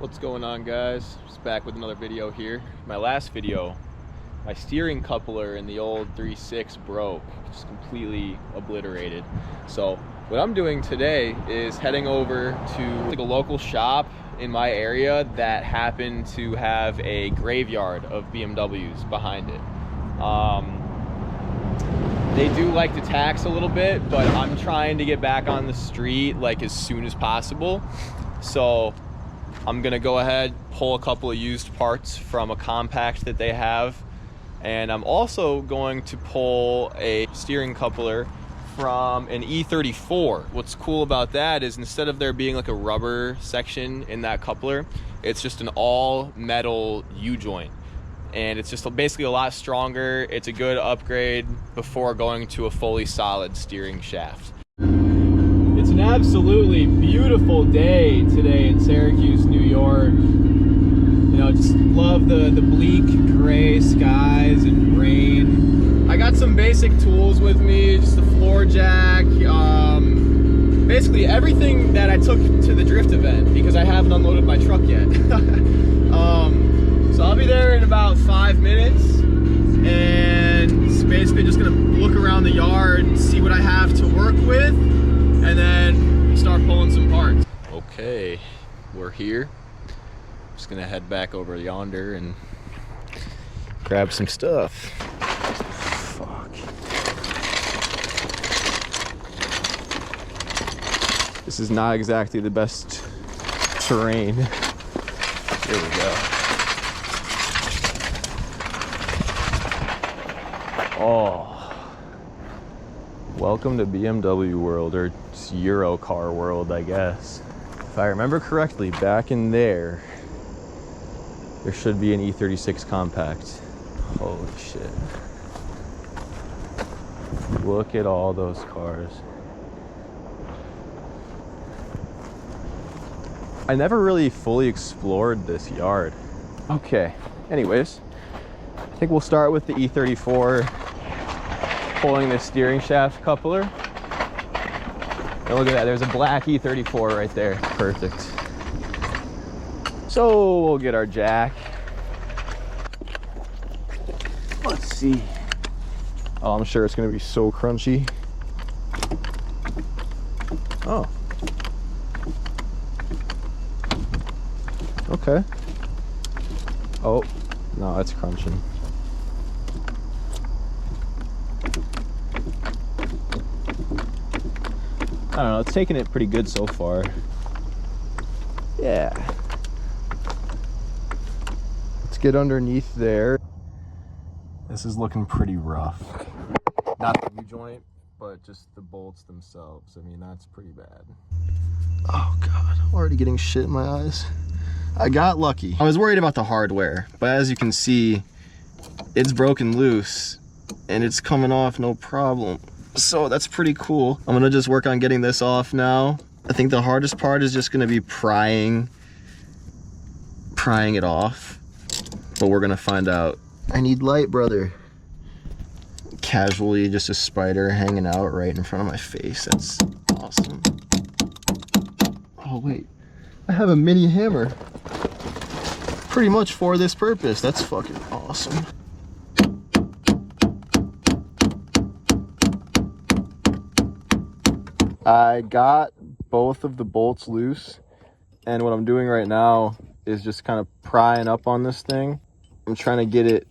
What's going on, guys? Just back with another video here. My last video, my steering coupler in the old 36 broke, just completely obliterated. So what I'm doing today is heading over to like a local shop in my area that happened to have a graveyard of BMWs behind it. They do like to tax a little bit, but I'm trying to get back on the street like as soon as possible. So I'm gonna go ahead, pull a couple of used parts from a compact that they have. And I'm also going to pull a steering coupler from an E34. What's cool about that is instead of there being like a rubber section in that coupler, it's just an all metal U-joint. And it's just basically a lot stronger. It's a good upgrade before going to a fully solid steering shaft. It's an absolutely beautiful day today in Syracuse, New York. You know, just love the bleak gray skies and rain. I got some basic tools with me, just the floor jack, basically everything that I took to the drift event because I haven't unloaded my truck yet. So I'll be there in about 5 minutes, and it's basically just gonna look around the yard and see what I have to work with, and then start pulling some parts. Okay, we're here. Just gonna head back over yonder and grab some stuff. Fuck. This is not exactly the best terrain. Here we go. Oh, welcome to BMW world, or Euro car world, I guess. If I remember correctly, back in there should be an E36 compact. Holy shit. Look at all those cars. I never really fully explored this yard. Okay, anyways, I think we'll start with the E34, pulling the steering shaft coupler. And look at that, there's a black E34 right there. Perfect. So we'll get our jack. Let's see. Oh, I'm sure it's gonna be so crunchy. Oh. Okay. Oh, no, it's crunching. I don't know, it's taking it pretty good so far. Yeah. Let's get underneath there. This is looking pretty rough. Not the U-joint, but just the bolts themselves. I mean, that's pretty bad. Oh God, I'm already getting shit in my eyes. I got lucky. I was worried about the hardware, but as you can see, it's broken loose and it's coming off no problem. So that's pretty cool. I'm gonna just work on getting this off now. I think the hardest part is just gonna be prying it off, but we're gonna find out. I need light, brother. Casually, just a spider hanging out right in front of my face. That's awesome. Oh wait, I have a mini hammer. Pretty much for this purpose. That's fucking awesome. I got both of the bolts loose, and what I'm doing right now is just kind of prying up on this thing. I'm trying to get it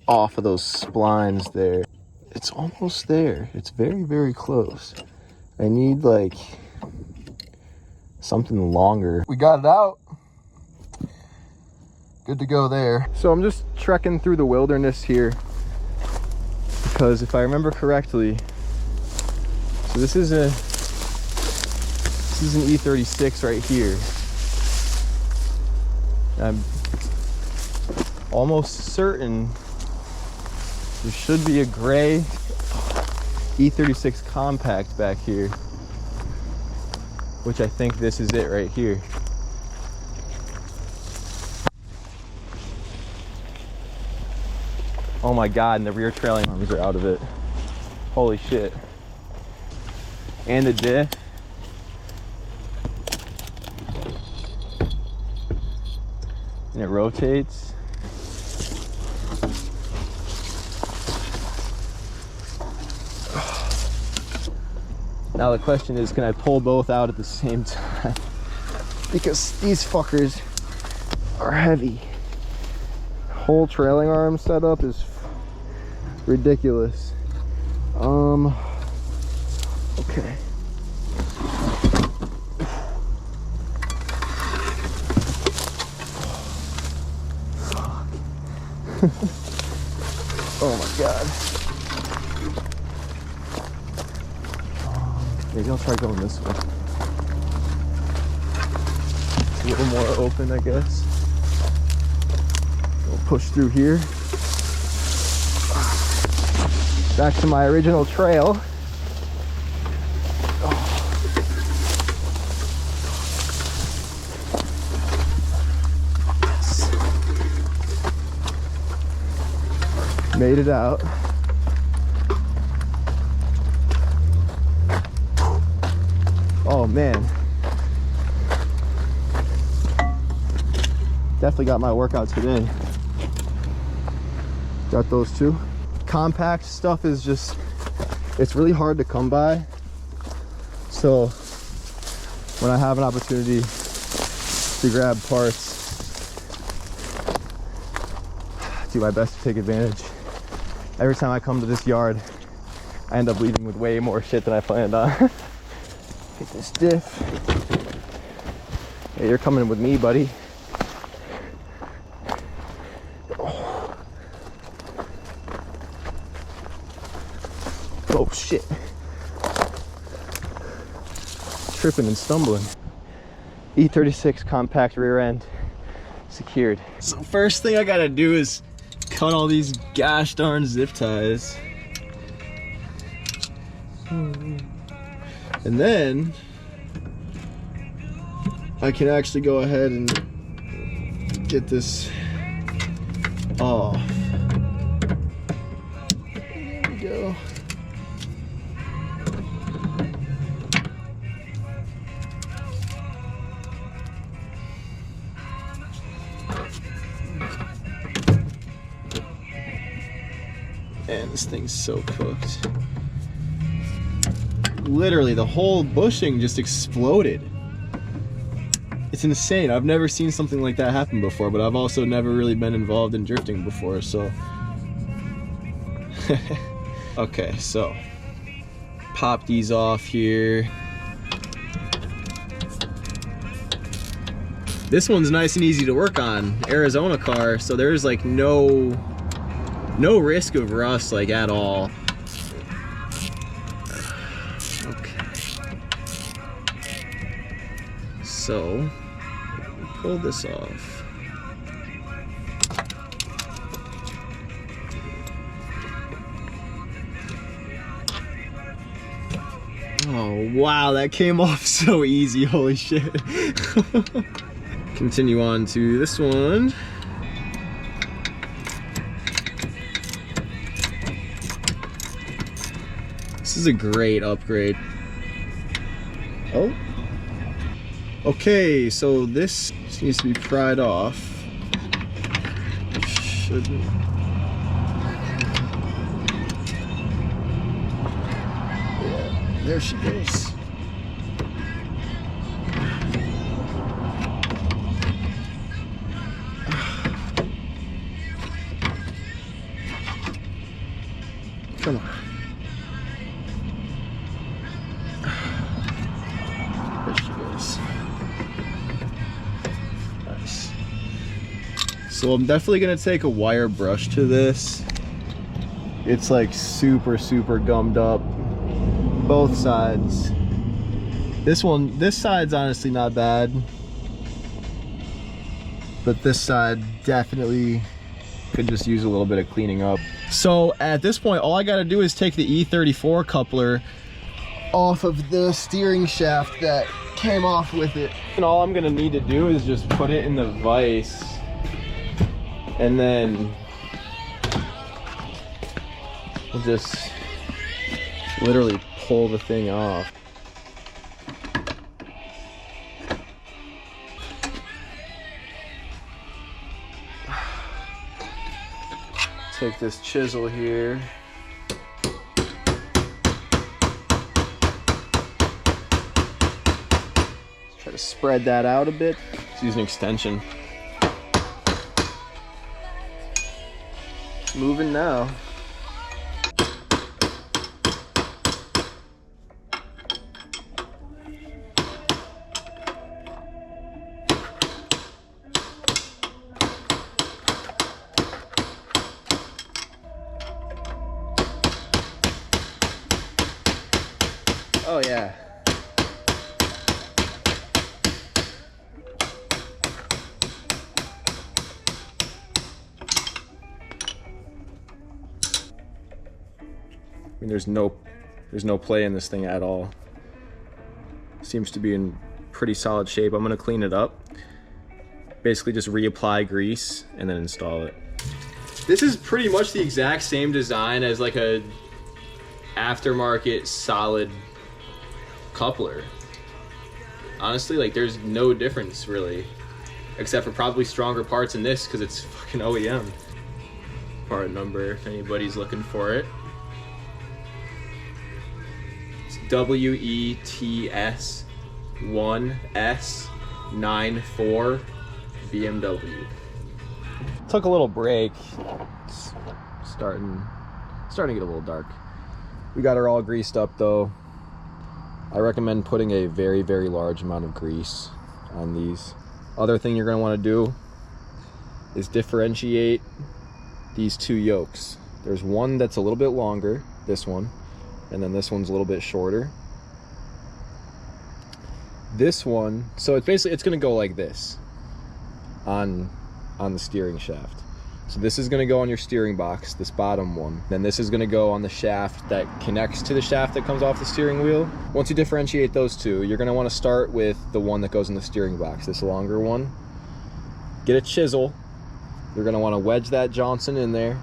off of those splines there. It's almost there. It's very, very close. I need like something longer. We got it out. Good to go there. So I'm just trekking through the wilderness here because if I remember correctly, so this is an E36 right here. I'm almost certain there should be a gray E36 compact back here, which I think this is it right here. Oh my God, and the rear trailing arms are out of it. Holy shit. And the diff. and it rotates. Now the question is, can I pull both out at the same time? Because these fuckers are heavy. Whole trailing arm setup is ridiculous. Okay. Fuck. Oh my god. Maybe I'll try going this way. It's a little more open, I guess. We'll push through here. Back to my original trail. Yes. Made it out. Oh man. Definitely got my workout today. Got those two. Compact stuff is just, it's really hard to come by. So when I have an opportunity to grab parts, I do my best to take advantage. Every time I come to this yard, I end up leaving with way more shit than I planned on. Get this diff. Hey, you're coming with me, buddy. Oh shit. Tripping and stumbling. E36 compact rear end secured. So first thing I gotta do is cut all these gosh darn zip ties. And then I can actually go ahead and get this off. There we go. Man, this thing's so cooked. Literally, the whole bushing just exploded. It's insane. I've never seen something like that happen before, but I've also never really been involved in drifting before, so. Okay, so pop these off here. This one's nice and easy to work on. Arizona car, so there's like no risk of rust like at all. So, pull this off. Oh, wow, that came off so easy, holy shit. Continue on to this one. This is a great upgrade. Oh. Okay, so this just needs to be pried off. Shouldn't. Yeah, there she goes. Come on. There she goes. Nice. So I'm definitely gonna take a wire brush to this. It's like super gummed up, both sides. This side's honestly not bad, but this side definitely could just use a little bit of cleaning up. So at this point, all I gotta do is take the E34 coupler off of the steering shaft that came off with it. And all I'm gonna need to do is just put it in the vise and then we'll just literally pull the thing off. Take this chisel here. Try to spread that out a bit. Let's use an extension. It's moving now. Oh yeah. I mean, there's no play in this thing at all. Seems to be in pretty solid shape. I'm gonna clean it up. Basically just reapply grease and then install it. This is pretty much the exact same design as like a aftermarket solid coupler. Honestly, like there's no difference really, except for probably stronger parts in this because it's fucking OEM. Part number if anybody's looking for it. It's WETS 1S94 BMW. Took a little break. It's starting to get a little dark. We got her all greased up though. I recommend putting a very, very large amount of grease on these. Other thing you're going to want to do is differentiate these two yokes. There's one that's a little bit longer, this one, and then this one's a little bit shorter. This one, so it's basically, it's going to go like this on the steering shaft. So this is going to go on your steering box, this bottom one. Then this is going to go on the shaft that connects to the shaft that comes off the steering wheel. Once you differentiate those two, you're going to want to start with the one that goes in the steering box, this longer one. Get a chisel. You're going to want to wedge that Johnson in there.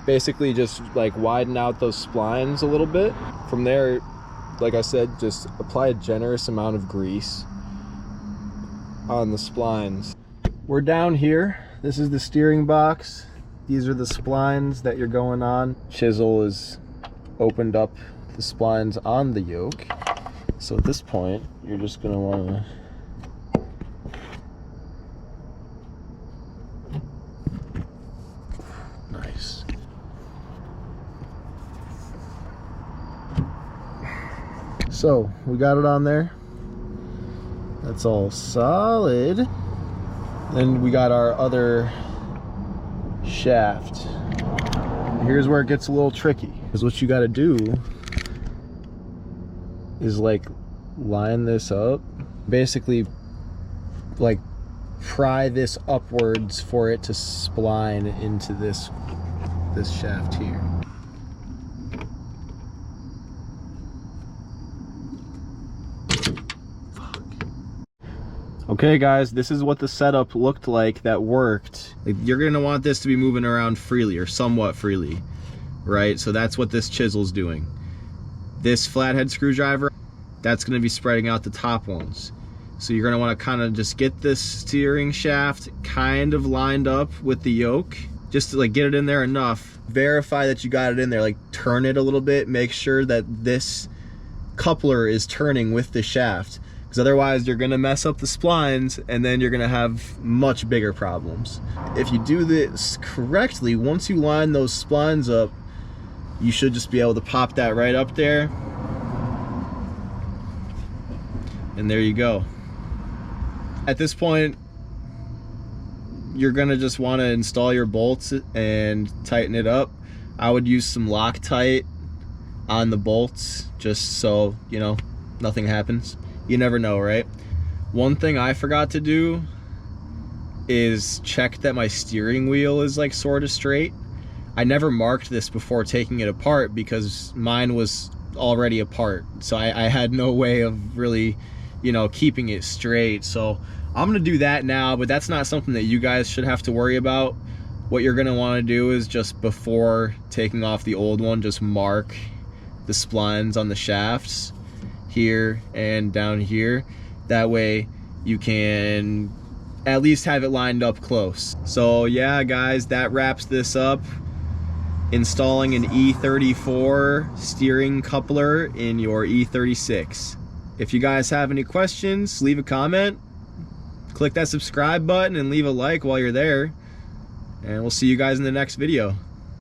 Basically just like widen out those splines a little bit. From there, like I said, just apply a generous amount of grease on the splines. We're down here. This is the steering box. These are the splines that you're going on. Chisel is opened up the splines on the yoke. So at this point, you're just gonna wanna nice. So we got it on there. That's all solid. Then we got our other shaft. Here's where it gets a little tricky. Because what you got to do is like line this up. Basically like pry this upwards for it to spline into this shaft here. Okay guys, this is what the setup looked like that worked. Like, you're gonna want this to be moving around freely or somewhat freely, right? So that's what this chisel's doing. This flathead screwdriver, that's gonna be spreading out the top ones. So you're gonna wanna kind of just get this steering shaft kind of lined up with the yoke, just to like get it in there enough. Verify that you got it in there, like turn it a little bit, make sure that this coupler is turning with the shaft. Because otherwise you're going to mess up the splines and then you're going to have much bigger problems. If you do this correctly, once you line those splines up, you should just be able to pop that right up there. And there you go. At this point, you're going to just want to install your bolts and tighten it up. I would use some Loctite on the bolts just so, you know, nothing happens. You never know, right? One thing I forgot to do is check that my steering wheel is like sort of straight. I never marked this before taking it apart because mine was already apart. So I had no way of really, you know, keeping it straight. So I'm gonna do that now, but that's not something that you guys should have to worry about. What you're gonna wanna do is just before taking off the old one, just mark the splines on the shafts here and down here. That way you can at least have it lined up close. So yeah guys, that wraps this up. installing an E34 steering coupler in your E36. If you guys have any questions, leave a comment, click that subscribe button and leave a like while you're there, and we'll see you guys in the next video.